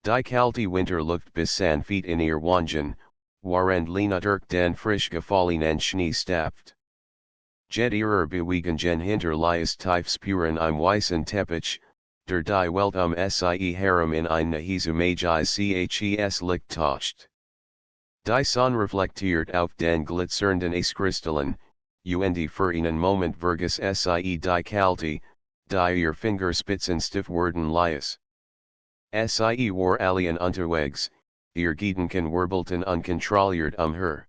Die kalte Winterluft bis San feet in ihr Wangen, warend Lena durch den frisch gefallenen Schnee stapft. Jed ihrer Bewegungen hinterliest tief spuren im weißen Teppich, der die Welt sie herum in ein Nahizumagies Ches Licht tauscht. Die Sonne reflektiert auf den glitzernden Eiskristallen, und für einen Moment vergus sie die Kalte, die ihr Fingerspitzen stiff werden lies. Sie war alien unterwegs, ihr Gedanken wirbelten unkontrolliert her.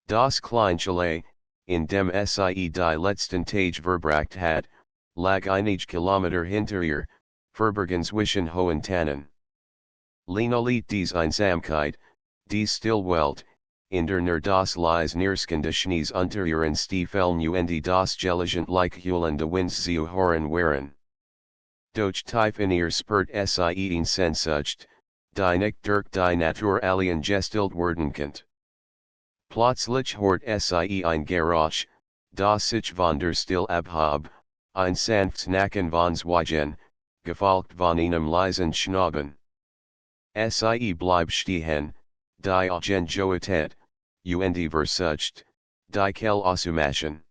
Das kleine Chalet, in dem sie die letzten Tage verbracht hat, lag einige Kilometer hinter ihr, verborgen zwischen hohen Tannen. Lena liet dies Einsamkeit, die Stillwelt, in der das lies nirskende Schnees unter ihren Stiefeln und das gelagent like Heulen de Winds zu hören waren. Doch tief in ihr spürt sie ihn Sehnsucht, die nicht durch die Natur alien gestillt werden könnt. Plötzlich hört sie ein Geräusch, das sich von der Still abhob, ein sanftes Knacken von Zweigen, gefolgt von einem leisen Schnauben. Sie bleibt stehen, die Augenjoität, und versucht, die Kell auszumachen.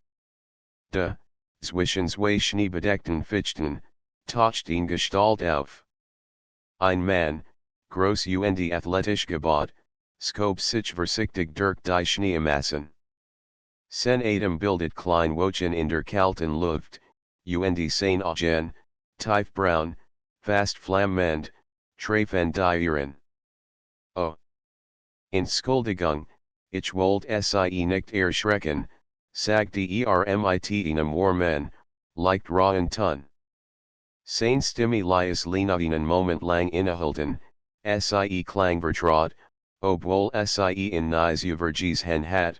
Zwischen zwei schneebedeckten Fichten, taucht ihn Gestalt auf. Ein Mann, groß und athletisch gebaut, scope sich vorsichtig durch die Schneemassen. Sen Atem bildet klein Wochen in der kalten Luft, und seine Augen, tiefbraun, fast flammend, treffen die ihren. Oh! Entschuldigung, ich wollte sie nicht erschrecken, sagte mit einem warmen, leicht rauen Ton. Seine Stimme ließ Lena einen Moment lang innehalten, sie klang vertraut, obwohl sie in nice Übergesehen hat.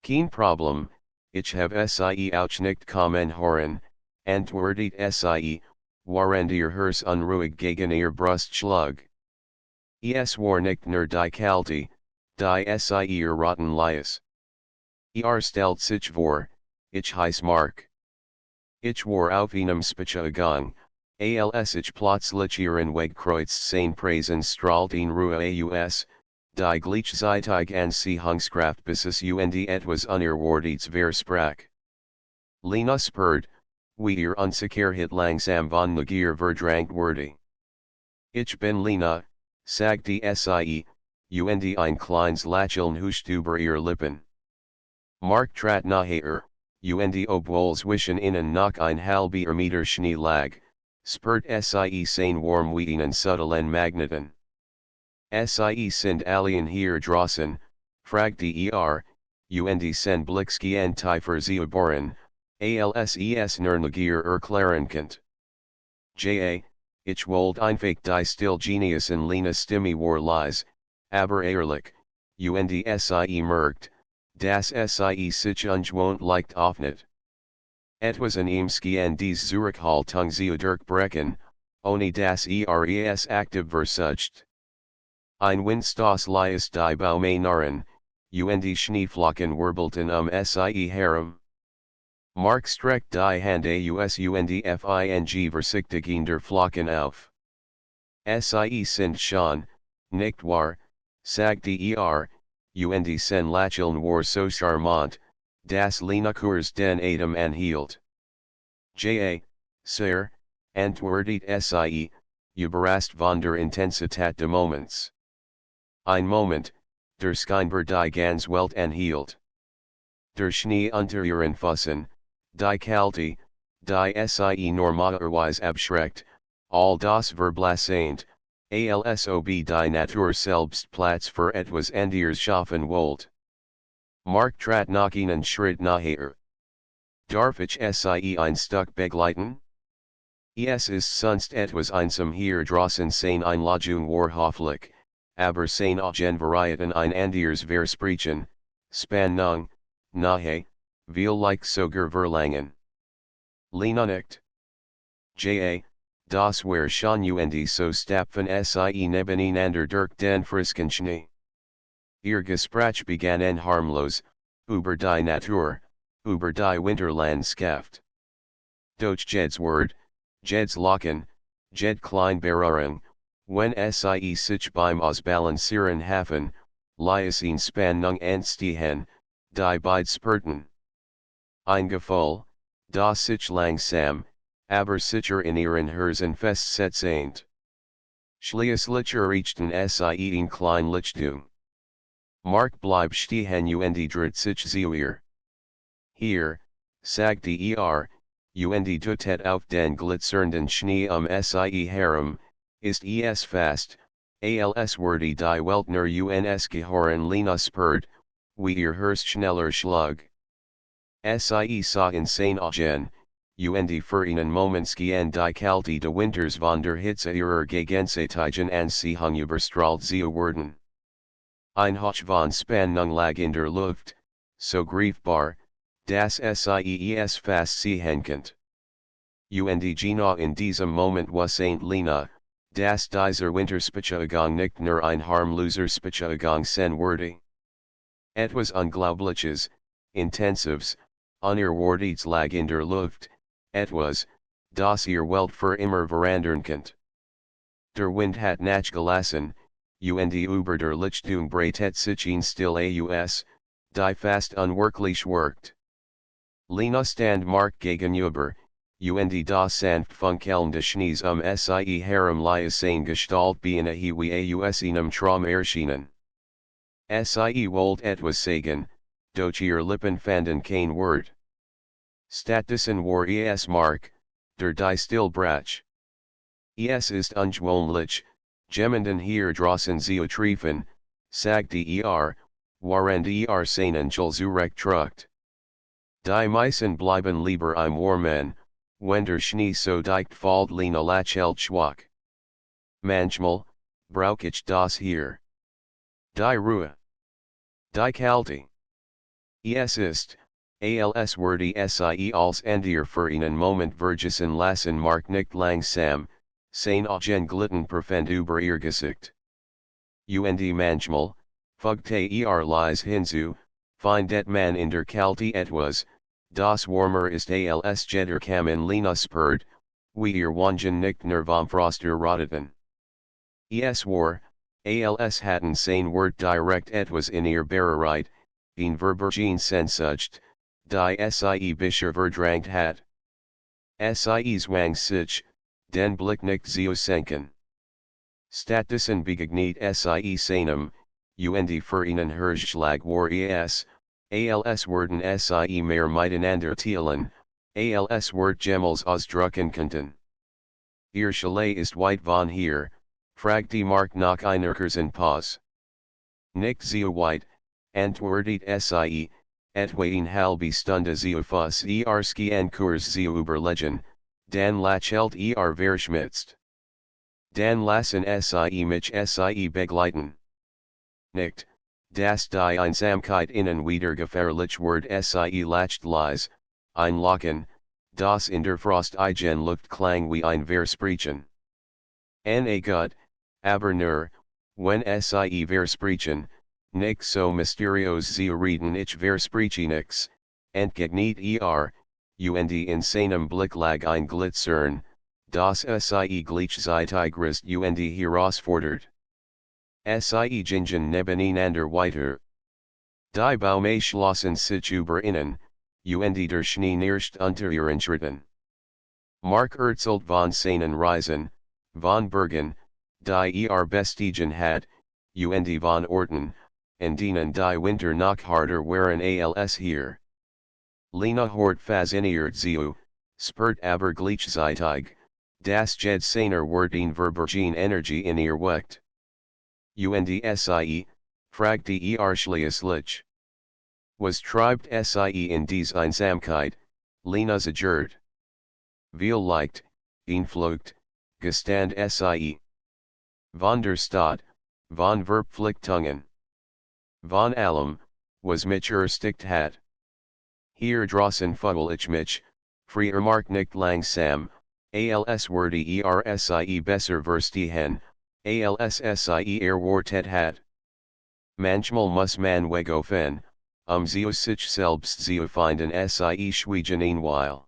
Kein Problem, ich habe sie auch nicht kommen hören, antwortet sie, während ihr Herz unruhig gegen ihr Brust schlug. Es war nicht nur die Kalte, die sie erraten ließ. Stellt sich vor, ich heiß Mark. Ich war auf einem Spaziergang, als ich plötzlich ihren Weg kreuz seine Preisen strahlt in Ruhe aus, die gleichzeitig Anziehungskraft besitzt und etwas Unerwartetes versprach. Lena spürt, wie ihr Unsicherheit langsam von Neugier verdrängt wurde. Ich bin Lena, sagte sie, und ein kleines Lächeln huscht über ihr Lippen. Mark trat naher, und obwohl zwischen ihnen noch ein halber Meter Schnee lag, spürt sie seine warm wie einen subtilen Magneten. Sie sind alien hier draußen, fragte und sen Blickskian tiefer zu bohren, als nur Neugier erklären könnt. Ich wollte einfach die still Genius in Lena's Stimme war leise, aber ehrlich, und sie merkt, dass sie sich ungewohnt leicht öffnet. Etwas in ihm skian dies Zurückhaltung zu durchbrechen, ohne dass es aktiv versucht. Ein Windstoß ließ die Bäume narren, und Schneeflocken wirbelten sie herum. Mark streckt die Hand aus und fing vorsichtig in der Flocken auf. Sie sind schon, nicht wahr, sagte und sen Lächeln war so charmant, dass Lena kurz den Atem anhielt. Sir, antwortet sie, überrascht von der Intensität des Moments. Ein Moment, der scheinbar die ganze Welt anhielt. Der Schnee unter ihren Füßen, die Kalte, die sie normalerweise abschreckt, all das verblasent, alsob die Natur selbst Platz für etwas anderes schaffen wollte. Mark trat noch einen Schritt naher. Darf ich sie ein Stück begleiten? Es ist sonst etwas einsam hier draußen seine Einladung war hoffentlich, aber seine Augen varieten ein anderes Versprechen, Spannung, nahe, vielleicht sogar Verlangen. Lena nickt. Das war schon und so stapfen sie nebeneinander durch den frischen Schnee. Ihr Gespräch begann harmlos, über die Natur, über die Winterlandschaft. Doch Jed's Wort, Jed's Lachen, Jed Kleinberührung, Wenn sie sich beim Ausbalancieren helfen, Lyacine Spannung entstehen, die beide Spurten. Ein Gefühl, das sich langsam, aber sicher in ihren Herzen festsetzt. Schließlich erreichten sie ein klein Lichtung. Mark bleib stehen und dreht sich zu ihr. Hier, sagt und tut auf den glitzernden Schnee sie herum, ist es fast, als würde die Welt nur uns gehören Lena spürt, wie ihr Herz schneller schlug. Sie sah insane augen, und für einen Moment gehen die Kälte de Winters von der Hitze ihrer Gegenseitigkeit Anziehung überstrahlt zu werden. Ein Hoch von Spannung lag in der Luft, so greifbar, dass sie es fast sehen konnte. Und genau in diesem Moment wusste Lena, dass dieser Winterspaziergang nicht nur ein harmloser Spaziergang sein würde. Etwas Unglaubliches, Intensives, Unerwartetes lag in der Luft, etwas, das ihr Welt für immer verändern konnte. Der Wind hat nachgelassen, und über der Lichtung breitet sich ein still aus, die fast unwirklich wirkt. Lena stand Mark gegenüber, und das sanft funkelnde Schnees sie herum Lyacine Gestalt beinahe wie aus einem Traum erschienen. Sie wollte etwas sagen, doch ihr Lippen fanden kein Wort. Stattdessen war es Mark, der die Stillbrach. Es ist ungewöhnlich, jemanden hier draußen zu treffen, sagte während seinen Schulzurek trugt. Die meisten bleiben lieber im Warmen, wenn der Schnee so dicht fällt Lena lächelt schwach. Manchmal, brauch ich das hier. Die Ruhe. Die Kälte. Es ist, als würde sie als Endier für einen Moment vergessen lassen Mark nicht langsam, sein Augen glitten perfekt über ihr Gesicht. Und manchmal, fügte leise hinzu, findet man in der Kälte etwas, das warmer ist als jeder Kamin Lena spürt, wie ihr Wangen nicht nur vom Frost erröteten. Es war, als hatten sein Wort direkt etwas in ihr Bereit, ein Verbergen Sehnsucht, die sie bisher verdrängt hat. Sie zwang sich, den Blick nicht zu senken. Stattdessen begegnet sie seinem, und für einen Herzschlag war als werden sie mehr miteinander teilen, als wird Gemels ausdrücken könnten. Ihr Chalet ist weit von hier, fragte Mark nach einer kurzen Pause. Nicht so weit, antwortet sie, etwa eine halbe Stunde zu Fuß ski Kurs zu überlegen, dann lächelt verschmitzt. Dann lassen mich sie begleiten. Nicht, dass die Einsamkeit innen wieder gefährlich wird sie lacht leise, ein Lachen, das in der Frost eigen Luft klang wie ein Versprechen. Gut, aber nur, wenn sie versprechen, nicht so mysteriös zu reden ich verspreche nix, entgegnet und in seinem Blick lag ein Glitzern, das sie gleichzeitig ist und herausfordert. Sie gingen nebeneinander weiter. Die Bäume schlossen sich über ihnen, und der Schnee knirscht unter ihren Schritten. Mark erzählt von seinen Reisen, von Bergen, die bestiegen hat, und von Orten, in denen die Winter noch harder waren als hier. Lena hört fasziniert zu, spürt aber gleichzeitig, dass jed seiner Wort ein Verbergen Energie in ihr weckt. Und sie, fragte schließlich. Was treibt sie in dies Einsamkeit, Lena zagert. Vielleicht, Flucht, gestand sie. Von der Stadt, von Verpflichtungen. Von allem, was mich erstickt hat. Hier draußen fühle ich mich, freier Mark nicht langsam, als würde sie besser verstehen, als sie erwartet hat. Manchmal muss man wegaufen, zu sich selbst zu finden sie schwiegen ein Weile.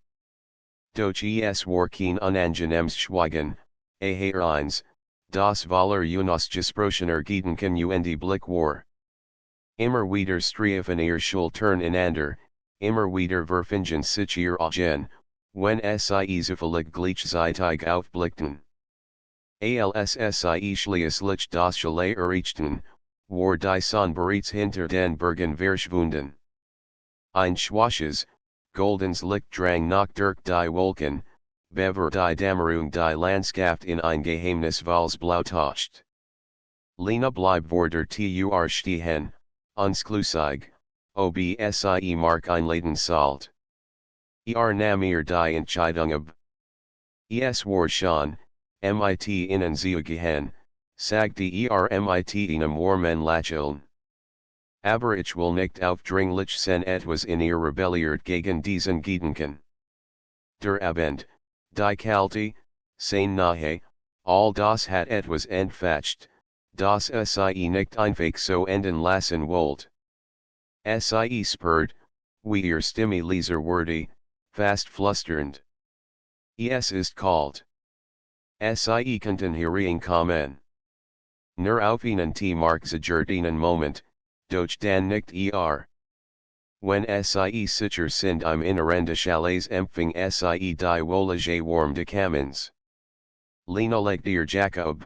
Doch es war kein unangenehmes Schweigen, eins, Das Waller Unos Gesprochener Gedanken und Blick war. Immer wieder Striefen ihr Schultern inander, immer wieder Verfingen sich ihr Augen, wenn sie zufällig gleichzeitig aufblickten. Als sie schließlich das Chalet erreichten, war die Sonne bereits hinter den Bergen verschwunden. Ein schwaches, goldenes Licht drang noch durch die Wolken, bever die Dämmerung die Landschaft in ein geheimnisvolles Blau tauscht. Lena blieb vor der Tür stehen, unschlüssig, ob sie Mark einladen sollt. Nam die Entscheidung ab. Es war schon, mit ihnen zu gehen, sagte mit ihnen warmen Lächeln. Aber ich will nicht aufdringlich sein etwas in ihr rebelliert gegen diesen Gedanken. Der Abend, die Kalte, sein nahe, all das hat etwas entfacht, das sie nicht einfach so enden lassen wollt. Sie spürt, wie ihr Stimme leiser wurde, fast flüsternd. Es ist kalt. Sie könnten hereinkommen. Nur auf ihnen Mark zagert einen Moment, doch dann nicht Wenn sie sicher sind im Inneren des Chalets empfing sie die wohlige Warm des Kamins. Lena legt ihr Jakob,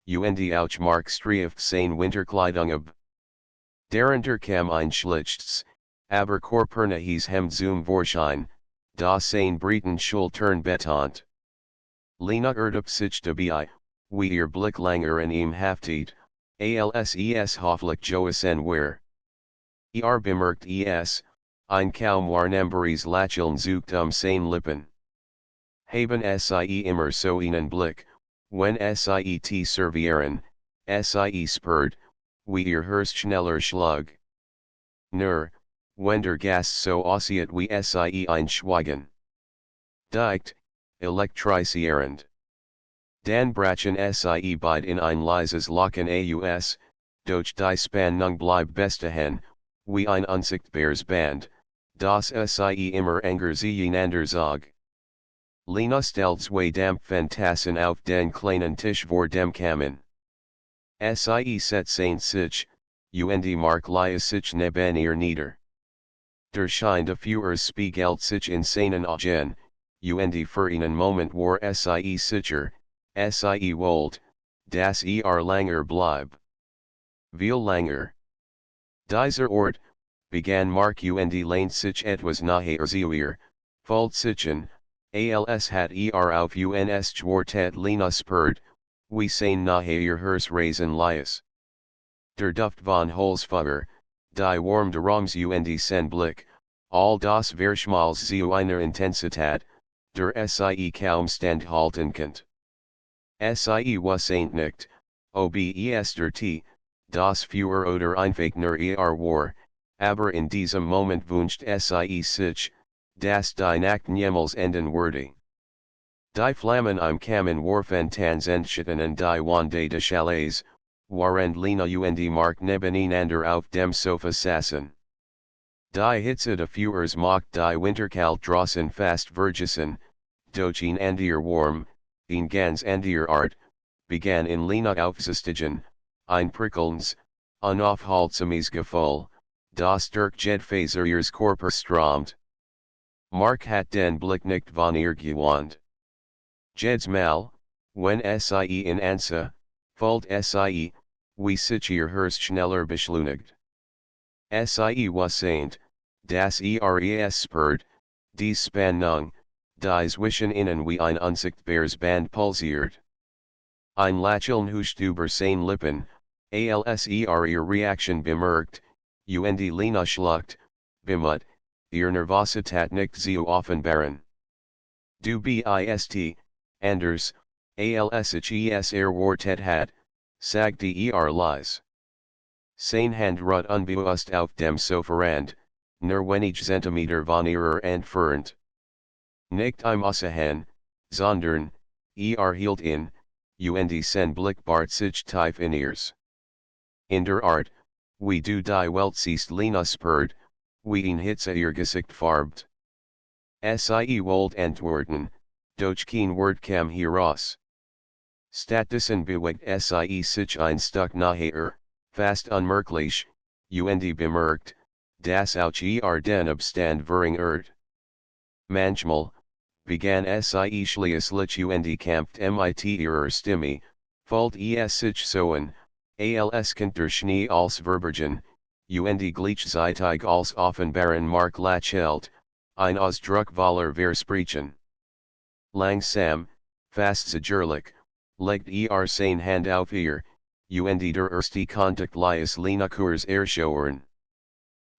und auch Mark streift seine Winterkleidung ab. Darunter kam ein schlichtes, aber korperniges Hemd zum Vorschein, das seine breiten Schultern betont. Lena ertappt sich dabei, wie ihr Blick langer in ihm haftet, als hoffentlich Joasen war. Bemerkt ein kaum wahrnehmbares Lächeln zuckt seine Lippen. Haben sie immer so einen Blick, wenn sie Tee servieren, sie spürt, wie ihr Herz schneller schlug. Nur, wenn der Gast so aussieht wie sie einschweigen. Dicht, elektrisierend. Dan brachen sie beid in ein leises Lachen aus, doch die Spannung blieb bestehen, wie ein unsichtbares Band, das sie immer enger zueinander zog. Lena stellt zwei Dampffantasen auf den kleinen Tisch vor dem Kamin. Sie setzen sich, und Mark lies sich neben ihr nieder. Der Schein des Führers spiegelt sich in seinen Augen, und für einen Moment war sie sicher, sie wollt, dass langer bleib. Viel langer. Dieser Ort, begann Mark und lehnt sich etwas nahe zu ihr, folgt sich an, als hat auf uns Quartett Lena spürt, wie sein nahe ihr Herz raisen lies. Der Duft von Holzfeuer, die warm Raums und sen Blick, all das verschmals zu einer Intensität, der sie kaum standhalten könnt. Sie wussent nicht, ob es der Tee, das Feuer oder einfach nur ihr war, aber in diesem Moment wünscht sie sich, dass die Nacht niemals enden würde. Die Flammen im Kamin warfen Tanzenschatten und die Wände des Chalets, während Lena und Mark nebeneinander auf dem Sofa saßen. Die Hitze des Feuers macht die Winterkalt draußen fast vergessen, doch in ihr Warm, in ganz anderer Art, begann in Lena aufzustigen, ein prickelndes, unaufhaltsames Gefühl, das durch jedfaser ihres Körpers strömt. Mark hat den Blick nicht von ihr gewandt. Jedes Mal, wenn sie in Ansa, folgt sie, wie sich ihr Herz schneller beschleunigt. Sie wussent, dass spürt, die Spannung, die zwischen ihnen wie ein unsichtbares Band pulsiert. Ein Lächeln huscht über seine Lippen, als ihr Reaktion bemerkt, und Lena schluckt, bemut, ihr Nervosität nicht zu offenbaren. Du bist, anders, als ich erwartet hat, sagte leise. Seine Hand ruht unbewusst auf dem Sofarand, nur wenige Zentimeter von ihrer entfernt. Nicht im Aussehen, sondern, hielt in, und sen Blick bart sich tief in ihrs. In der Art, wie du die Welt siehst Lena spürt, wie ein Hitze ihr Gesicht farbt. Sie wollt antworten, doch kein Wort kam heraus. Stattdessen bewegt sie sich ein Stück nachher, fast unmerklich, und bemerkt, dass auch den Abstand verringert. Manchmal, begann sie schließlich und kämpft mit ihrer Stimme, fällt es sich so an, als könnte Schnee als Verbergen, und gleichzeitig als offenbaren Mark Lachelt, ein Ausdruck voller Versprechen. Langsam, fast sicherlich, legt seine Hand auf ihr, und der erste Kontakt lies Lena Kurs erschoren.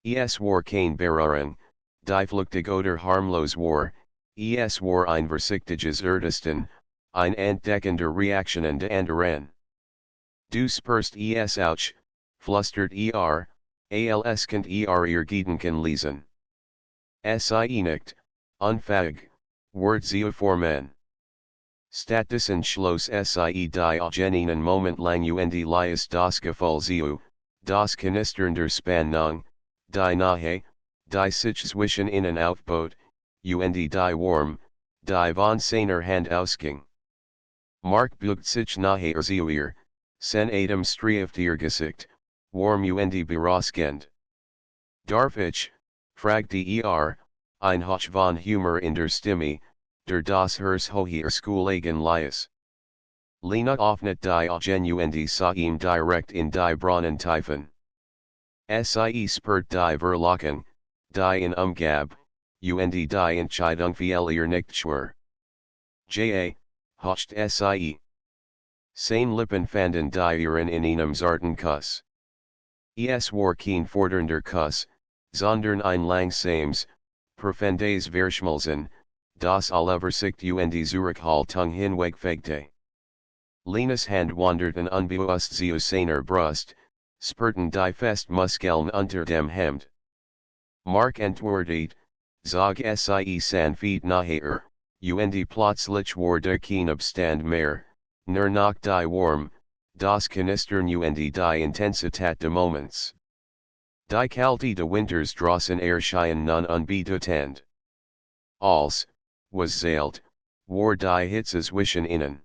Es war kein Berührung, die flüchtig oder harmlos war, es war ein vorsichtiges Ertasten, ein entdeckender Reaktionen de anderen. Du spürst es auch, flüstert als könnt ihr Gedanken lesen. Sie nicht, unfähig, wird sie formen. Stattdessen schloss sie die Augen Moment lang und lies das Gefühl zu, das Knistern der Spannung, die Nahe, die sich zwischen ihnen aufbaut, und die Warm, die von seiner Hand ausging. Mark bugt sich nachher zu ihr, sen Adam streift ihr Gesicht, warm und berauschend. Darf ich, fragte ein Hoch von Humor in der Stimme, der das Herz hoher Schoolegen lies. Lena öffnet die Augen und sah ihm direkt in die braunen Tiefen. Sie spürt die Verlockung, die in Umgab, und die Entscheidung fiel ihr nicht schwer. Hocht sie. Seine Lippen fanden die ihren in einem zarten Kuss. Es war kein fordernder Kuss, sondern ein langsames, profundes Verschmelzen, das alle Versicht und Zurückhaltung hinwegfegte. Lenas Hand wanderten unbewusst zu seiner Brust, spürten die Festmuskeln unter dem Hemd. Mark antwortet, zog sie sanft nachher, und plötzlich war der kein Abstand mehr, nur noch die Warm, das Knistern und die Intensität des Moments. Die Kälte des Winters draußen erschien nun unbedeutend. Als, was zählt, war die Hitze zwischen ihnen.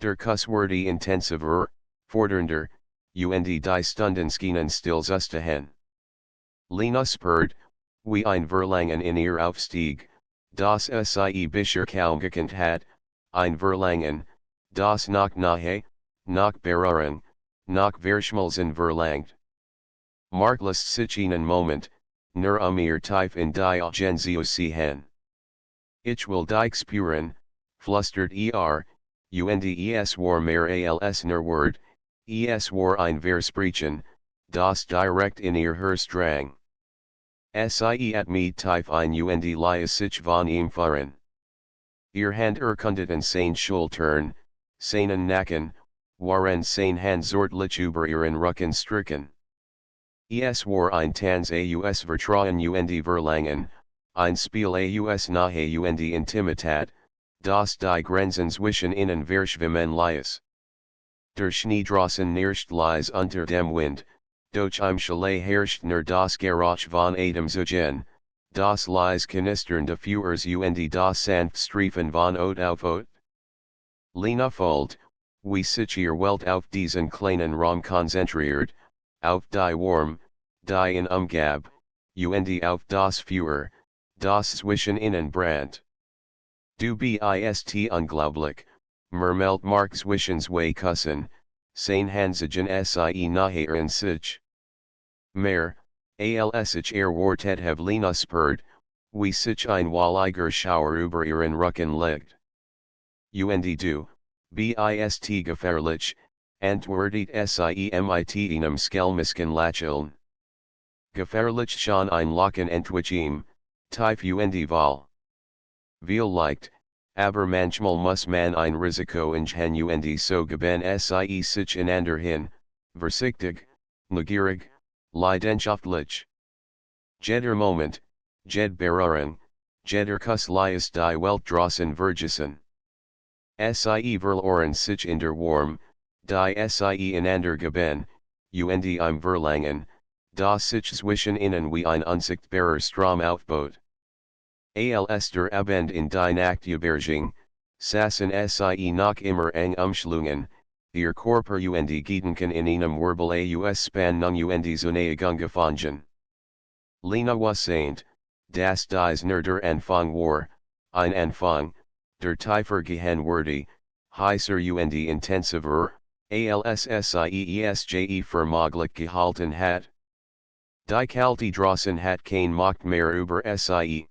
Der Kuss wurde intensiver, fordernder, und die Stunden schienen stillzustehen. Lena spürt, wie ein Verlangen in ihr aufstieg, das sie bisher kaum gekannt hat, ein Verlangen, das nach Nahe, nach Berührung, nach Verschmelzen verlangt. Mark lässt sich einen Moment, nur ihr tief in die Augen zu sehen. Ich will dich spüren, flüstert und es war mehr als nur Wort, es war ein Versprechen, das direkt in ihr Herz drang. Sie at me tief ein und lies sich von ihm fahren. Ihr Hand erkundeten seine Schultern, seinen Nacken, waren seine Hand zortlich über ihren Rücken stricken. Es war ein Tanz aus Vertrauen und Verlangen, ein Spiel aus Nahe und Intimität, das die Grenzen zwischen ihnen verschwimmen ließ. Der Schnee draußen knirscht leise unter dem Wind, doch im Chalet herrscht nur das Geräusch von Atemzügen, das leise Knistern des Feuers und das sanft Streifen von Ot auf Ot. Lena folgt, wie sich ihr Welt auf diesen kleinen Raum konzentriert, auf die Warm, die in Umgab, und auf das Feuer, das zwischen ihnen brannt. Du bist unglaublich, murmelt Mark zwischen zwei Kussen, seine Handsigen sie nachher in sich. Mehr, als ich erwartet have Lena spürt, wie sich ein walliger Schauer über ihren Rücken legt. Und du, bist gefährlich, antwortet sie mit einem schelmischen Lächeln. Gefährlich schon ein Lachen entwickeln, tief und wahl. Vielleicht, aber manchmal muss man ein Risiko eingehen und so geben sie sich einander hin, vorsichtig, neugierig, leidenschaftlich. Jeder Moment, jede Berührung, jeder Kuss lies die Welt draußen vergessen. Sie verloren sich in der Warm, die sie einander geben, und im Verlangen, das sich zwischen ihnen wie ein unsichtbarer Strom aufbaut. Als der Abend in die Nacht überging, Sassen sie noch immer eng umschlungen, ihr Körper und Gedanken in einem Wirbel aus Spannung und Zuneigung gefangen. Lena was saint, das dies nur der Anfang war, ein Anfang, der tiefer gehen würde, heißer und intensiver, alsschieesje vermoglich gehalten hat. Die Kalte draußen hat kein Macht mehr über sie.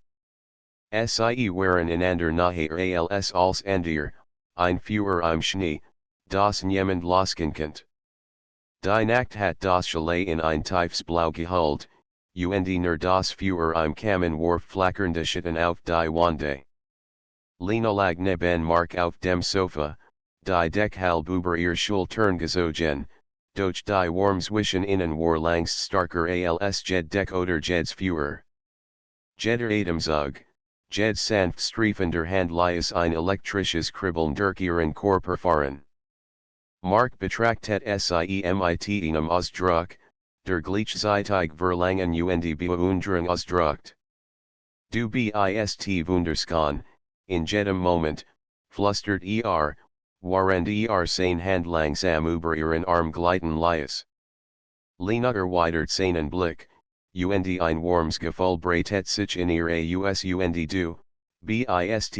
Sie waren einander nahe als andere, ein Führer im Schnee, das niemand loskennt. Die Nacht hat das Chalet in ein tiefes Blau gehüllt, und nur das Feuer im Kamin warf flackernde Schatten auf die Wände. Lena lag neben Mark auf dem Sofa, die Decke halb über ihr Schultern gezogen, doch die Warm zwischen ihnen war langst starker als Deck oder Jed's Feuer. Jeder Atemzug, Jed sanft streifender Hand lies ein elektrisches Kribbeln durch ihren Körper fahren. Mark betrachtet sie mit einem Ausdruck, der gleichzeitig Verlangen und Bewunderung ausdrückt. Du bist wunderschön, in jedem Moment, flüstert während seine Hand langsam über ihren Arm gleiten ließ. Lena erwidert seinen Blick, und ein warmes Gefühl breitet sich in ihr aus und du, bist,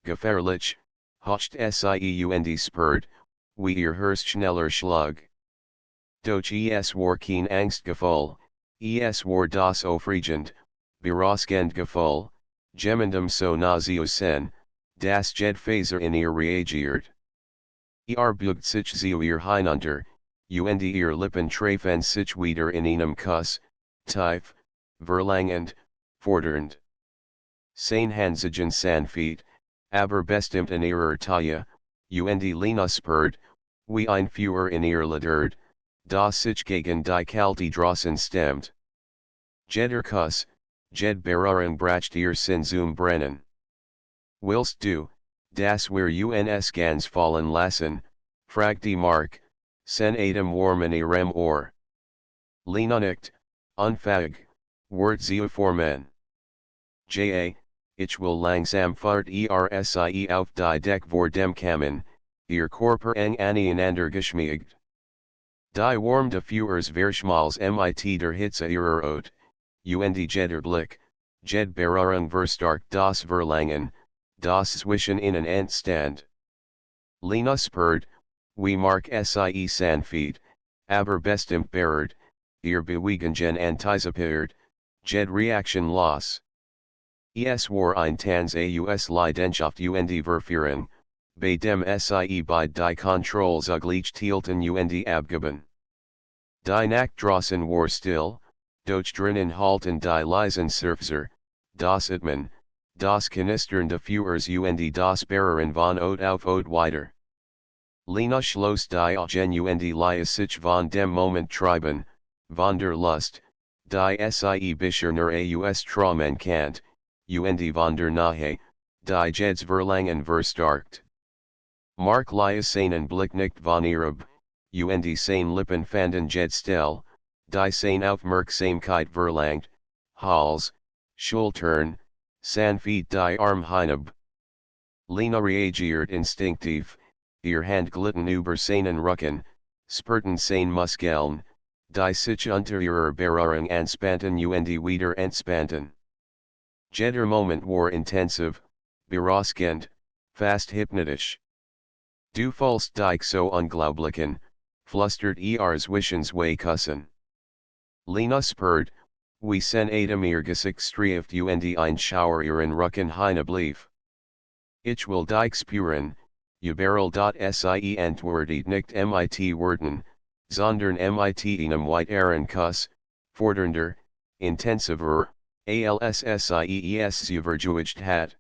gefährlich, hocht sie und spürt, wie ihr Herz schneller schlug. Doch es war kein Angstgefühl, es war das aufregend, berauschend Gefühl, jemandem so nah zu sein, das jede Faser in ihr reagiert. Beugt sich zu ihr hinunter, und ihr Lippen treffen sich wieder in einem Kuss, tief, verlangend, fordernd. Seine Handsigen sanft, aber bestimmt in ihrer Taille, und Lena spürt, wie ein Feuer in ihr ledert, das sich gegen die Kalte draußen stemmt. Jeder Kuss, jede Berührung bracht ihr Sinn zum Brennen. Willst du, das wir uns ganz fallen lassen, fragte Mark, sen Atem warm in ihrem Ohr. Lena nickt, unfähig, Wort zu formen. Ich will langsam fahrt sie auf die Deck vor dem Kamin, ihr Körper eng aneinander geschmiegt. Die warmde Feuers verschmals mit der Hitze ihrer Haut, und jeder Blick, jede Berührung verstärkt das Verlangen, das zwischen ihnen entstand. Lena spürt, wie Mark sie sanft, aber bestimmt berührt, ihr Bewegungen antizipiert, jede Reaction los. Es war ein Tanz aus Leidenschaft und Verführung, bei dem sie bei die Kontrollzugleich hielten und abgaben. Die Nacht draußen war still, doch drinnen halten die leisen Surfser, das Atmen, das Knisternde Feuers und das Beruhren von Ot auf Ot weiter. Lena schloss die Augen und ließ sich von dem Moment treiben, von der Lust, die sie bisher nur aus Träumen kennt, und von der Nahe, die Jed's Verlangen verstärkt. Mark ließ seinen Blick nicht von ihr ab, und seine Lippen fanden Jed still, die seine Aufmerksamkeit verlangt, Hals, Schultern, sanft die Arm hinab. Lena reagiert instinktiv, ihr Hand glitten über seinen Rücken, spürten seine Muskeln, die sich unter ihrer Berührung anspannten und wieder entspannten. Jeder Moment war intensiv, berauschend, fast hypnotisch. Du fühlst dich so unglaublichen, flüstert zwischen zwei Kussen. Lena spürt, wie sen Atem ihr Gesicht streift und ein Schauer ihren Rücken hinabblieb. Ich will dich spüren, überall sie antwortet nicht mit Worten, sondern mit einem weiteren Kuss, fordernder, intensiver, als sie verjuigt hat.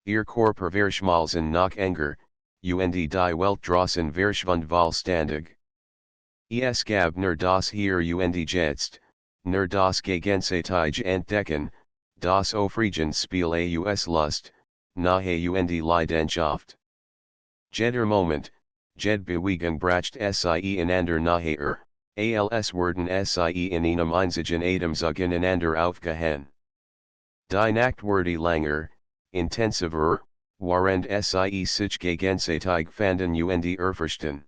Ihr Körper verschmalzen noch enger, und die Welt draußen verschwand vollständig. Es gab nur das Hier und Jetzt, nur das gegenseitige Entdecken, das aufregend Spiel aus Lust, Nahe und Leidenschaft. Jeder Moment, jede Bewegung bracht sie einander naher, als werden sie in einem einzigen Atemzug ineinander aufgehen. Die Nacht wurde langer, intensiver, warend sie sich gegenseitig fanden und erfrischten.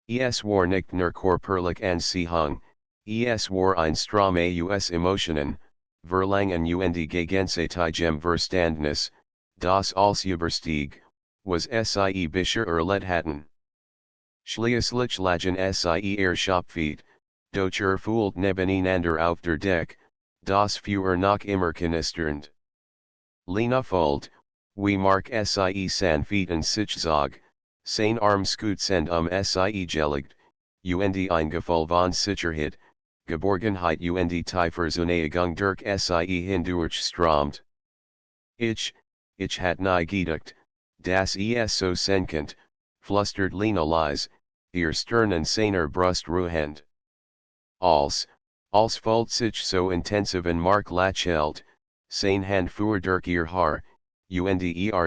Es war nicht nur körperlich Anziehung, es war ein Strom aus Emotionen, Verlangen und gegenseitigem Verständnis, das als überstieg, was sie bisher erlebt hatten. Schließlich lagen sie Schopfeet, doch fühlt nebeneinander auf der Deck, das Feuer noch immer knisternd. Lena folgt, wie Mark sie sanften sich zog, sein Arm scootend sie gelegt, und ein Gefühl von Sicherheit, Geborgenheit und Tieferzuneigung durch sie hindurchströmt. Ich hat nie gedacht, dass es so senkend, flüstert Lena leise, ihr Stirn seiner Brust ruhend. Als fühlt sich so intensiv in Mark lächelt, sein Hand fuhr durch ihr Haar, und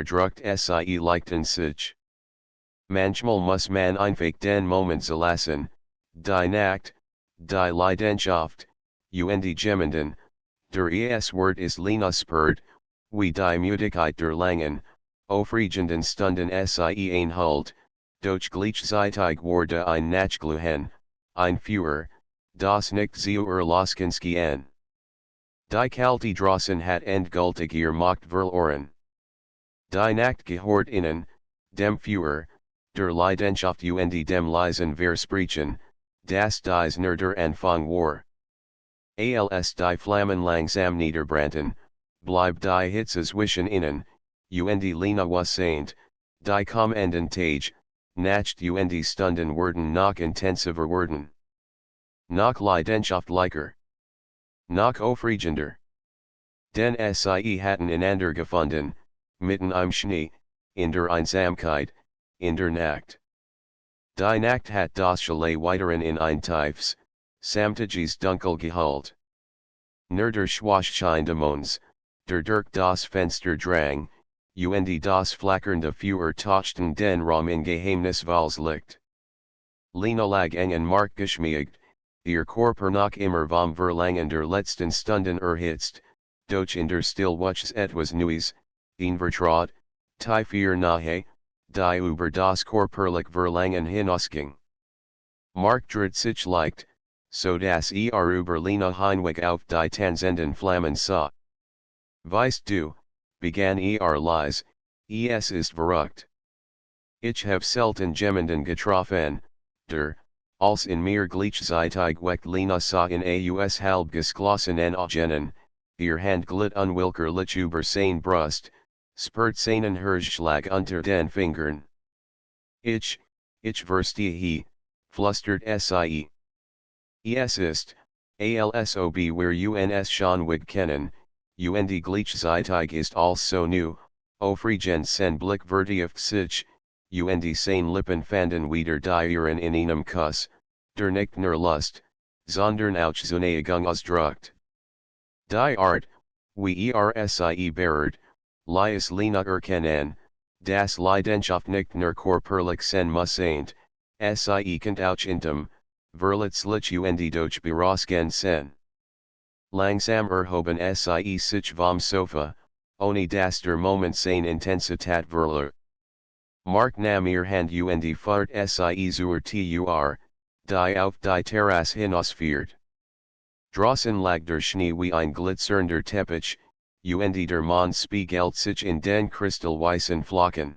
druckt sie leichten sich. Manchmal muss man einfach den Moment zulassen, die Nacht, die Leidenschaft, und Gemeinden, der Wort ist Lena spürt, wie die Müdigkeit der langen, aufregenden Stunden sie einholt, doch gleichzeitig wurde ein Nachglühen, ein Feuer, das nicht zu erloschen schien. Die Kalte draußen hat endgültig ihr Macht verloren. Die Nacht gehört ihnen, dem Feuer, der Leidenschaft und dem leisen Versprechen, das dies nur der Anfang war. Als die Flammen langsam niederbrannten, blieb die Hitze zwischen ihnen, und Lena wasseint, die kommenden Tage, Nacht und Stunden werden noch intensiver werden. Noch leidenschaftlicher. Noch aufregender. Denn sie hatten einander gefunden, mitten im Schnee, in der Einsamkeit, in der Nacht. Die Nacht hat das Chalet weiteren in ein tiefes, samtiges Dunkel gehüllt. Nur der Schwarzschein des Monds, der durch das Fenster drang, und das flackernde Feuer touchten den Raum in Geheimnisvolles Licht. Lena lag eng en Mark geschmiegt, ihr Körper noch immer vom Verlangen der letzten Stunden erhitzt, doch in der Stille wuchs etwas Neues, ein Vertraut, tiefer nahe, die über das körperlich Verlangen hinausging. Mark dreht sich leicht, so dass über Lena hinweg auf die tanzenden Flammen sah. Weißt du, begann leise, es ist verrückt. Ich habe selten jemanden getroffen, der, als in mir gleichzeitig wecht Lena sah in aus halb geschlossenen Augen, ihr Hand glitt unwillkürlich über seine Brust, spürt seinen Herzschlag unter den Fingern. Ich verstehe, flüstert sie. Es ist, als ob wir uns schon wig kennen, und gleichzeitig ist alles so new, aufregend sein Blick vertieft sich, und seine Lippen fanden wieder die ihren in einem Kuss, der nicht nur Lust, sondern auch Zuneigung ausdrückt. Die Art, wie sie berührt, ließ Lena erkennen, dass Leidenschaft nicht nur körperlich sein muss sie kann auch intim, verletzlich und doch berauschend sein. Langsam erhoben sie sich vom Sofa, ohne dass der Moment seine Intensität verlor. Mark nahm ihr Hand und fahrt sie zur Tür, die auf die Terrasse hinausführt. Draußen lag der Schnee wie ein glitzernder Teppich, und der Mond spiegelt sich in den kristallweißen Flocken.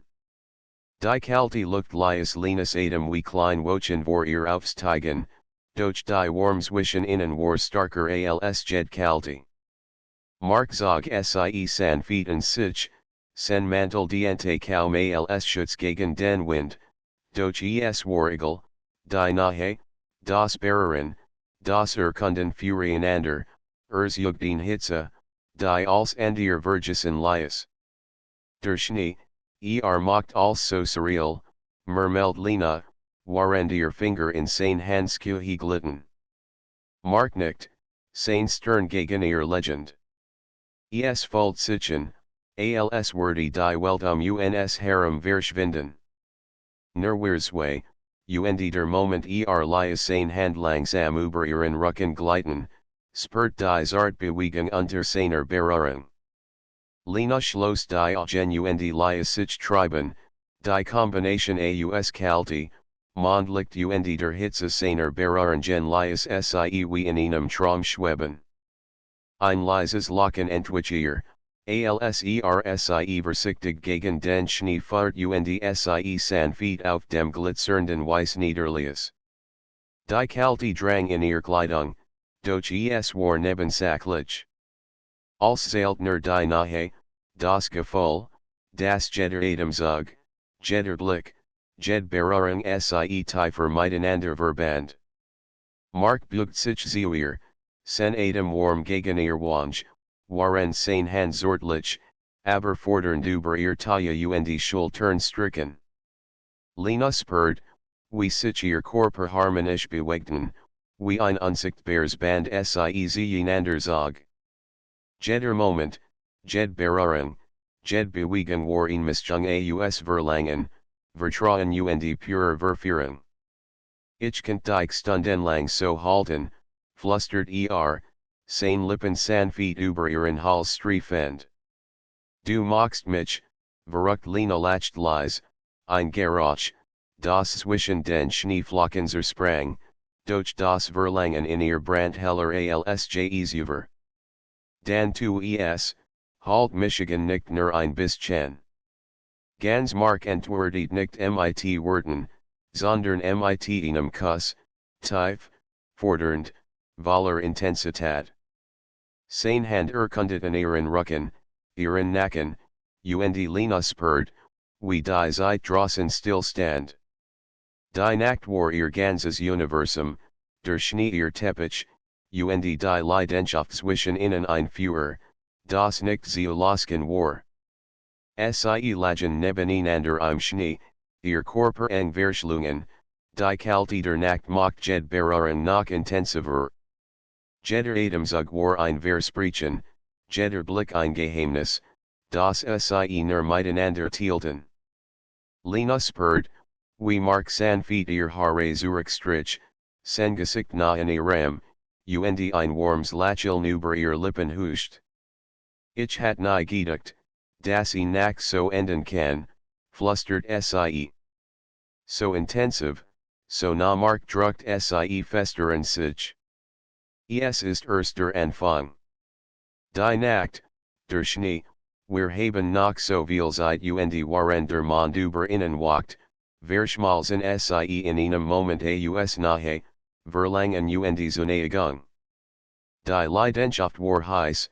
Die Kalte Luft ließ Lenas Atem wie klein Wochen vor ihr aufsteigen, doch die Warm zwischen ihnen war starker als Jed Kalte. Mark zog sie sanften sich, sen Mantel diente kaum als Schutz gegen den Wind, doch es war egal, die Nahe, das Beruhren, das Erkunden füreinander, Jugden Hitze, die als Andier Vergessen ließ. Der Schnee, macht als so surreal, murmelt Lena, warend ihr Finger in sein Handschuhe glitten. Mark nickt, sein Stirn gegen ihr Legend. Es fühlt sich an, als würde die Welt uns herum verschwinden. Nirgendwo, und der Moment ließ sein Hand langsam über ihren Rücken gleiten, spürt die zarte Bewegung unter seiner Berührung. Lena Schloss die Augen und Liasich Triben, die Kombination aus Kalte, Mondlicht und der Hitze seiner Berührungen Lias sie wie in einem Traum schweben. Ein leises Lachen entwich alsersie versichtig gegen den Schnee fahrt und sie sanft auf dem glitzernden Weiß niederlies. Die Kalte drang in ihr Kleidung, doch es war nebensächlich. Als Zeltner die Nahe, das Gefühl, das Atemzug, der Blick, Berührung sie tiefer miteinander verband. Mark bugt sich zuer, sen Atem warm gegen ihr Wange, waren sein Hand zortlich, aber fordernd über ihr Taille und Schultern stricken. Lena spürt, wie sich ihr Körper harmonisch bewegten, wie ein unsichtbares Band sie zueinander zog. Jeder Moment, jede Berührung, jede Bewegung war ein Mischung aus Verlangen, Vertrauen und purer Verführung. Ich konnte dich stundenlang so halten, flüstert seine Lippen sanft über ihren Hals streifend. Du machst mich, verrückt Lena lacht leise, ein Geräusch, das zwischen den Schneeflocken zersprang, doch das Verlangen in ihr brandheller Alsjezuver. Dan tu halt Michigan nicht nur ein bisschen. Ganz Mark entwortet nicht mit Worten, sondern mit einem Kuss, tief, fordernd, voller Intensität. Sein Hand erkundet in ihren Rücken, ihren Nacken, und Lena spürt, wie die Zeit draußen stillstand. Die Nacht war ihr ganzes Universum, der Schnee ihr Teppich, und die Leidenschaft zwischen ihnen ein Feuer, das nicht zu löschen war. Sie lagen nebeneinander im Schnee, ihr Körper eng verschlungen, die Kalte der Nacht macht jede Berührung noch intensiver. Jeder Atemzug war ein Versprechen, jeder Blick ein Geheimnis, das sie nur miteinander teilten. Lena spürt, wie Mark sanft ihr Haare zurückstrich, sein Gesicht nah in ihrem, und ein warmes Lächeln über ihr Lippen huscht. Ich hat nie gedacht, dass nach so enden kann, flüstert sie. So intensiv, so nah Mark druckt sie fester in sich. Es ist erster Anfang. Die Nacht, der Schnee, wir haben noch so viel Zeit und waren der Mond über innen wacht, verschmalzen sie in einem Moment aus nahe, Verlangen und Zuneigung. Die Leidenschaft war heiß,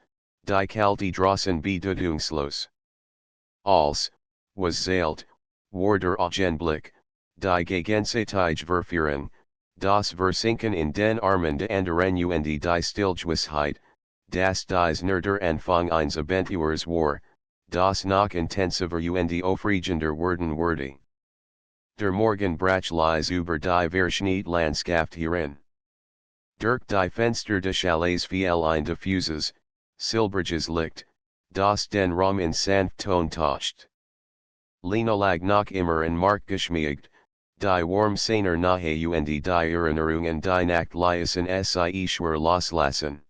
die Kalte draußen bedeutungslos. Als, was zählt, war der Augenblick, die gegenseitige Verführung, das Versinken in den Armen der anderen und die Stillgewissheit, dass dies nur der Anfang eines Abenteuers war, das noch intensiver und aufregender werden würde. Der Morgenbrach lies über die verschneite Landschaft herein. Durch die Fenster des Chalets fiel ein diffuses, silbriges Licht, das den Raum in Sanftton tauscht. Lena lag noch immer in Mark geschmiegt, die warm seiner Nahe und die Erinnerungen die Nacht ließen sie schwer loslassen.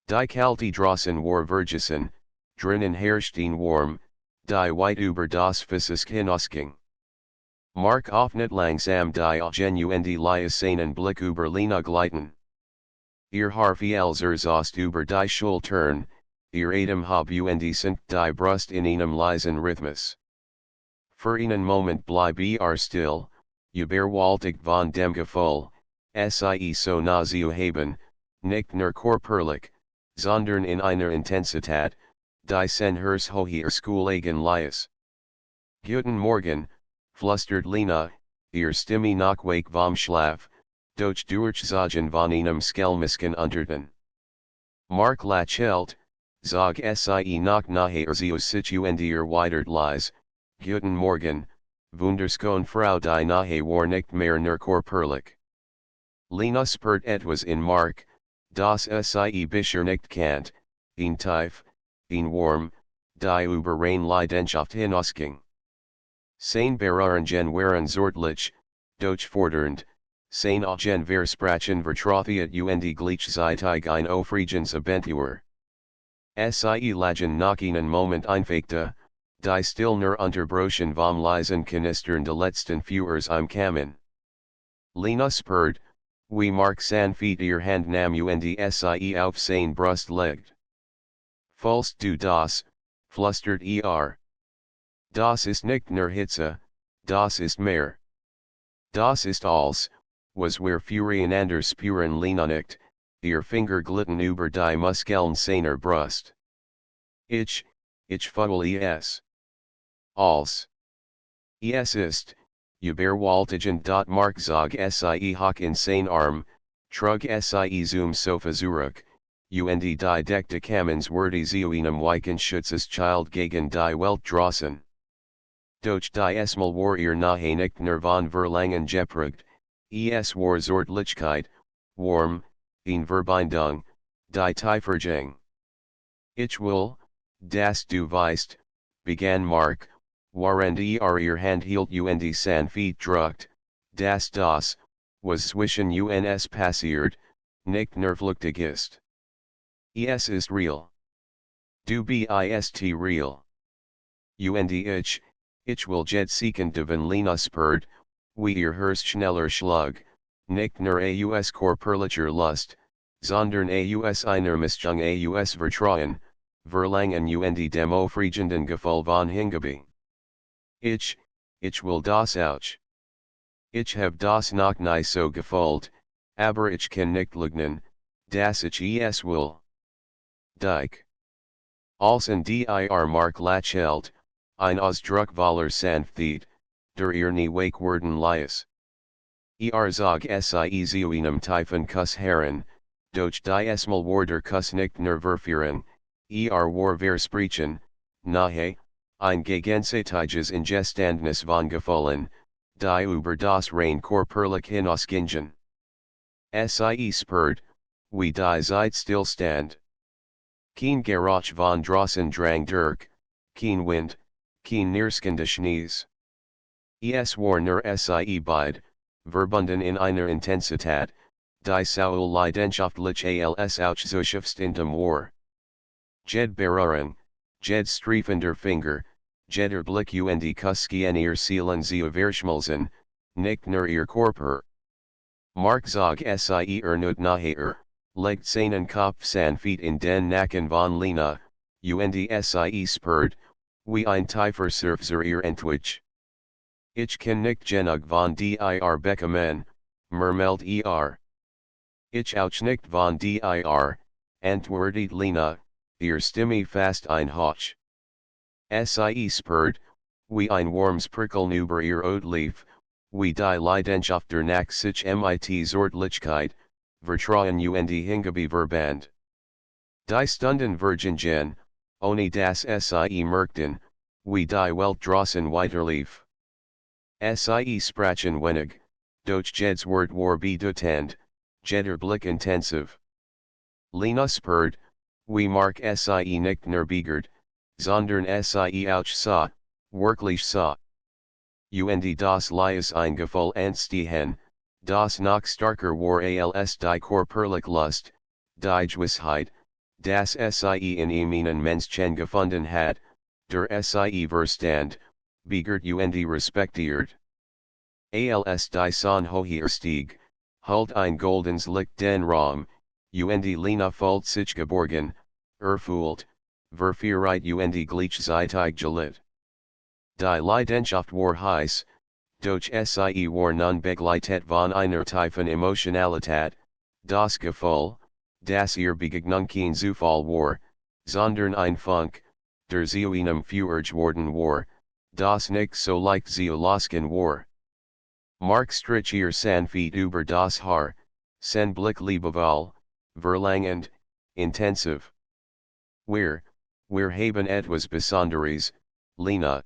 Die Kalte draußen war vergessen, drinnen herrschten warm, die Weit über das Physisk hinausging. Mark öffnet langsam die Augen und ließ seinen Blick über Lena gleiten. Ihr Haar fiel zerzaust über die Schultern, ihr Atem hob und senkt die Brust in einem leisen Rhythmus. Für einen Moment blieb still, überwältigt von dem Gefühl, sie so nah zu haben, nicht nur körperlich, sondern in einer Intensität, die sen hers hoher Schoolegen ließ. Guten Morgen, flüstert Lena, ihr Stimme noch wake vom Schlaf, doch durchzogen von einem Schelmisken Unterton. Mark lächelt, zog sie noch nachher zu sich und erwidert leise, Guten Morgen, wunderschöne Frau die Nahe war nicht mehr nur körperlich. Lena spürt etwas in Mark, das sie bisher nicht kannt, ein tief, ein warm, die über rein Leidenschaft hinausging. Sein Berührungen waren zärtlich, doch fordernd, sein Augen versprachen vertrautheit und gleichzeitig ein aufregendes Abenteuer. Sie lagen nach einen Moment einfegte, die stillner Unterbrochen vom leisen Knistern der letzten Führers im Kamin. Lena spurred, wie Mark san feet ihr Hand nam und sie auf sein Brust legt. Falls du das, flüstert Das ist nicht nur Hitze, das ist mehr. Das ist alles, was wir Furien anders spüren Lena nicht, ihr Finger glitten über die Muskeln seiner Brust. Ich fühle es. Als. Es ist, überwältigend. Mark zog sie hoch in sein Arm, trug sie zum Sofa zurück, und die deckte Kamens wurde zu einem Weichenschutzes Child gegen die Welt draußen. Doch die Esmal war ihr nahe nicht nur von Verlangen geprägt, es war Zärtlichkeit, warm, in Verbindung, die Tiefergang. Ich will, dass du weißt, begann Mark, während ihr Hand hielt und sanft drückt, das, was zwischen uns passiert, nicht nur flüchtig ist. Es ist real. Du bist real. Und ich will jet seekend von Lena spurt, wie ihr Herz schneller schlug, nicht nur aus körperlicher Lust, sondern aus einer Mischung aus Vertrauen, Verlangen und dem aufregenden Gefühl von Hingabe. Ich will das auch. Ich hab das noch nie so gefühlt, aber ich kann nicht leugnen, dass ich es will. Dich. Als in dir Mark lachelt, ein Ausdruck voller Sanftheit, der ihr nie wake worden lies. Zog sie zu einem tiefen Kuss heran, doch die Esmal war der Kuss nicht nur verführen, war versprechen, nahe, ein gegenseitiges Ingestandnis von Gefühlen, die über das rein körperlich hinausgingen. Sie spürt, wie die Zeit stillstand. Kein Geruch von draußen drang durch, kein Wind, kein Nirskende Schnees. Es war nur sie beid, verbunden in einer Intensität, die so leidenschaftlich als Auszuschöpft in dem war. Jed Berührung, Jed streifender Finger, Jeder Blick und Kussken ihr Seelen zu verschmelzen, nicht nur ihr Körper. Mark zog sie nicht nachher, legt seinen Kopf sanft in den Nacken von Lena, und sie spürt, wie ein tiefer Surfer ihr entwich. Ich kann nicht genug von dir bekommen, murmelt Ich auch nicht von dir, antwortet Lena, ihr Stimme fast ein Hoch. Sie spürt, wie ein warmes Prickeln über ihr Lief, wie die Leidenschaft nach sich mit Zärtlichkeit, Vertrauen und Hingabe verband. Die Stunden vergingen, ohne dass sie merkten, wie die Welt draußen weiterlief. Sie sprachen wenig, doch Jed's Wort war bedeutend, Jeder Blick intensiv. Lena spürt, wie Mark sie nicht nur begehrt, sondern sie auch sah, wirklich sah. Und das lies ein Gefühl entstehen, das noch starker war als die körperliche Lust, die Gewissheit, das sie in ihnen Menschen gefunden hat, der sie verstand, begehrt und respektiert. Als die Sonne hoher stieg, halt ein goldens Licht den Raum, und Lena fühlt sich geborgen, erfüllt, verführt und gleichzeitig geliebt. Die Leidenschaft war heiß, doch sie war nun begleitet von einer tiefen Emotionalität, das Gefühl, dass ihr Begegnung kein Zufall war, sondern ein Funk, der zu einem Feuer geworden war, das nicht so leicht zu losgehen war. Mark strich ihr sanft über das Haar, sein Blick liebevoll, verlangend, intensiv. Wir haben etwas Besonderes, Lena.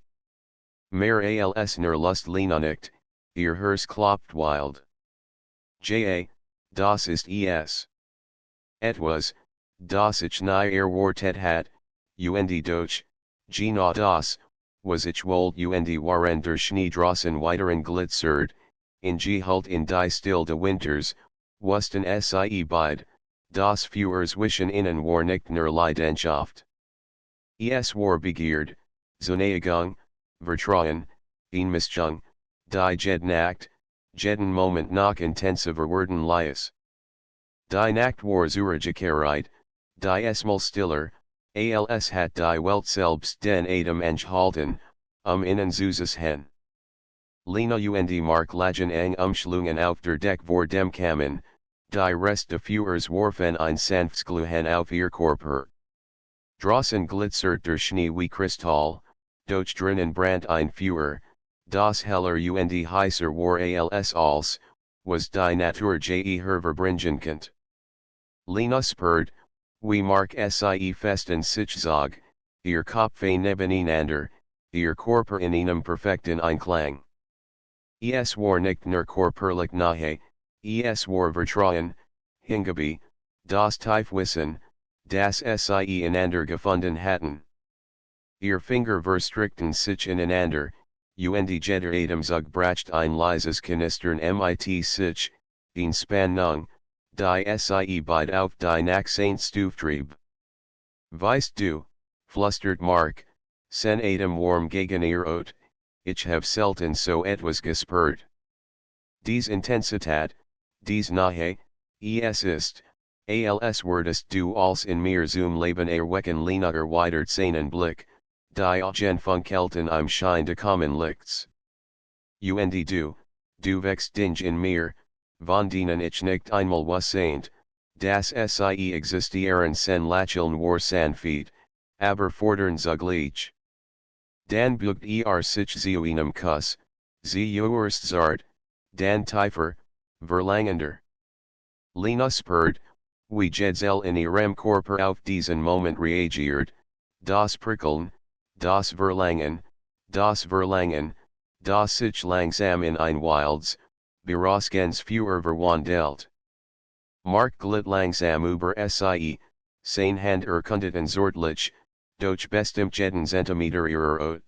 Mehr als nur Lust Lena nicht, ihr Herz klopft wild. Das ist es. Etwas, das ich nie erwartet hat, und doch, genau das, was ich wollte und waren der Schnee draußen weiteren glitzert, in Gehalt in die Stille de Winters, wussten sie beid, das Führerswischen innen war nicht nur Leidenschaft. Es war Begierde, Zuneigung, Vertrauen, Mischung, die jeden Moment noch intensiver werden ließ. Die Nacht war Zurigkeit, die Esmal stiller, als hat die Welt selbst den Atem angehalten, innen zu sein. Lena und Mark lagen eng Umschlungen auf der Deck vor dem Kamin, die Rest der Führers warfen ein sanftes Glühen auf ihr Körper. Draußen glitzert der Schnee wie Kristall, doch drinnen brannt ein Feuer, das heller und heißer war als, was die Natur je hervorbringen. Lena spürt, wie Mark sie festen sich zog, ihr Kopf nebeneinander, ihr Körper in einem perfekten Einklang. Es war nicht nur körperlich nahe, es war Vertrauen, Hingabe, das Tiefwissen, das sie einander gefunden hatten. Ihr Finger verstrickten sich ineinander, und jeder Atemzug bracht ein leises Knistern mit sich, in Spannung, die sie beid auf die Nachsehnsucht trieb. Weißt du, flüstert Mark, sen Atem warm gegen ihr Ot, ich have selten so etwas gespürt. Dies Intensität, dies Nahe, es ist, als würdest du als in mir zum Leben erwecken Lena erweitert seinen Blick, die Augen funkelten im Schein des kommen Lichts. Und du wächst dich in mir, von denen ich nicht einmal wusste, dass sie existieren sen Lacheln war sanfte, aber fordern zugleich. Dan bugt sich zu einem Kuss, sie urst zart, dan tiefer, verlangender. Lena spürt, wie Jedzel in ihrem Körper auf diesen Moment reagiert, das Prickeln, das Verlangen, das sich langsam in ein wildes, berauschendes Feuer verwandelt. Mark glitt langsam über sie, seine Hand erkundeten zortlich, doch bestimmt jeden Zentimeter ihrer Ot.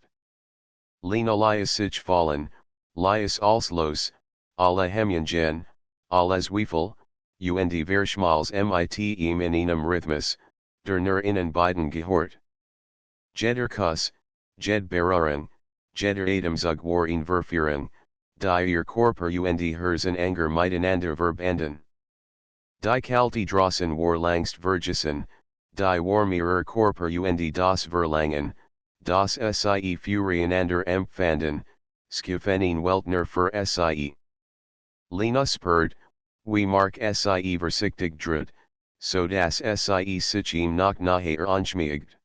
Lena ließ sich fallen, ließ alles los, alle Hemmungen, alles Zweifel, und verschmalz mit ihm in einem Rhythmus, der nur innen beiden gehört. Jeder Kuss, jede Berührung, jeder Atemzug war in Verführung, die ihr Körper und Herzen enger miteinander verbanden. Die Kalte draußen war langst vergessen, die Warme ihrer Körper und das Verlangen, das sie füreinander empfanden, schiffen Weltner für sie. Lena spürt, wie Mark sie vorsichtig dreht, so dass sie sich ihm noch nachher anschmiegt.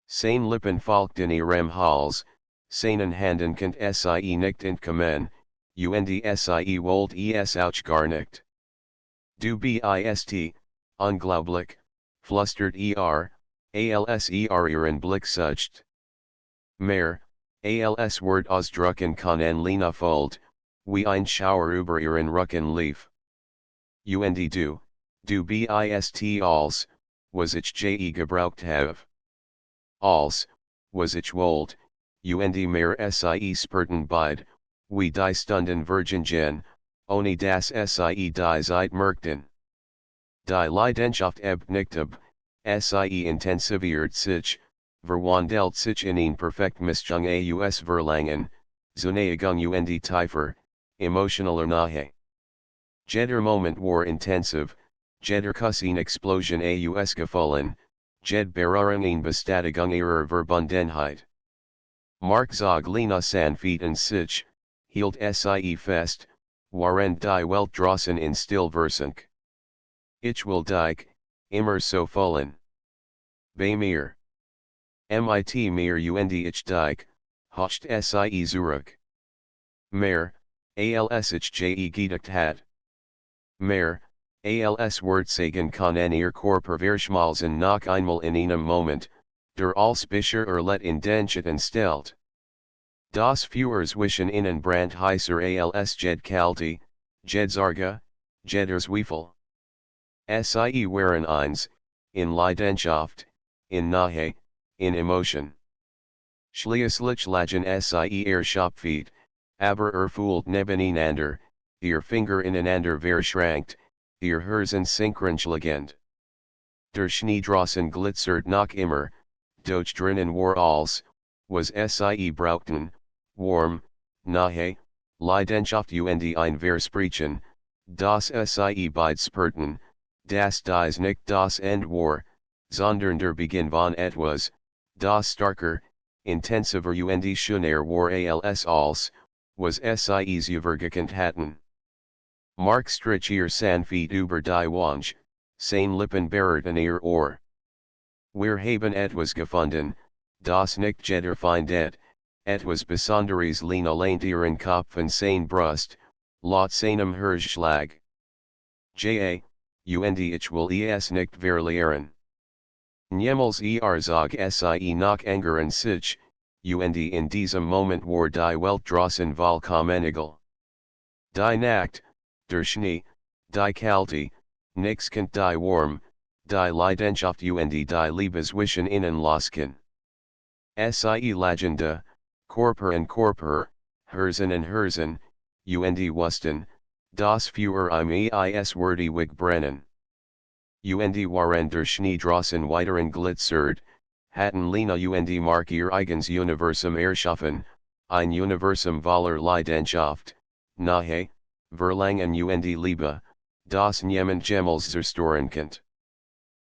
Seine Lippen folgten ihrem Hals, seinen Händen konnte sie nicht entkommen, und sie wollte es auch gar nicht. Du bist, unglaublich, flüstert als ihren Blick sucht. Mehr, als Wort ausdrücken kann Lena folgt, wie ein Schauer über ihren Rücken lief. Und du bist als, was ich je gebraucht have. Als, was ich wollt, und mehr sie spürten beid, wie die Stunden vergingen, ohne dass sie die Zeit merkten. Die Leidenschaft ebt nicht ab, sie intensiviert sich, verwandelt sich in ein perfekt Mischung aus Verlangen, Zuneigung und tiefer, emotionaler Nahe. Jeder Moment war intensiv, jeder Kuss eine Explosion aus Gefühlen, jede Berührung eine Bestätigung ihrer Verbundenheit. Mark zog Lena sanft in sich, hielt sie fest, während die Welt draußen in Stillversank. Ich will dich, immer so fallen. Bei mir. Mit mir und ich dich, hocht sie zurück. Mehr, als ich je gedacht hat. Mehr, als Wort sagen kann ihr Körper verschmalzen noch einmal in einem Moment, der als bisher erlet in den Schatten stellt. Das Führerswischen innen brandt heißer als jed Kalte, jed Zarge, jeder Zweifel. Sie waren eins, in Leidenschaft, in Nahe, in Emotion. Schließlich lagen sie Schopfeet, aber fühlt nebeneinander, ihr Finger ineinander verschränkt, ihr Herzen Synchronschlagend. Der Schnee draußen glitzert noch immer, doch drinnen war alles, was sie brauchten, warm, nahe, Leidenschaft und ein Versprechen, das sie beide spürten, das dies nicht das Ende war, sondern der Beginn von etwas, das starker, intensiver und schöner war als, was sie übergekannt hatten. Mark strich ihr Sanfeet über die Wange, seine Lippen berührten ihr Ohr. Wir haben etwas gefunden, das nicht jeder findet, etwas Besonderes lehnt ihren Kopf an seine Brust, laut seinem Herzschlag. Und ich will es nicht verlieren. Niemals zog sie noch angern sich, und in diesem Moment war die Welt draußen vollkommen egal. Die Nacht, der Schnee, die Kälte, nix kennt die Warm, die Leidenschaft und die Liebe zwischen ihnen losken. Sie Lagende, Körper an Körper, Herzen an Herzen, und wussten, das für is würdig brennen. Und waren der Schnee draußen weiteren glitzert, hatten Lena und Mark ihr eigens Universum erschaffen, ein Universum voller Leidenschaft, nahe, Verlangen und Liebe, das niemand jemals zerstören kennt.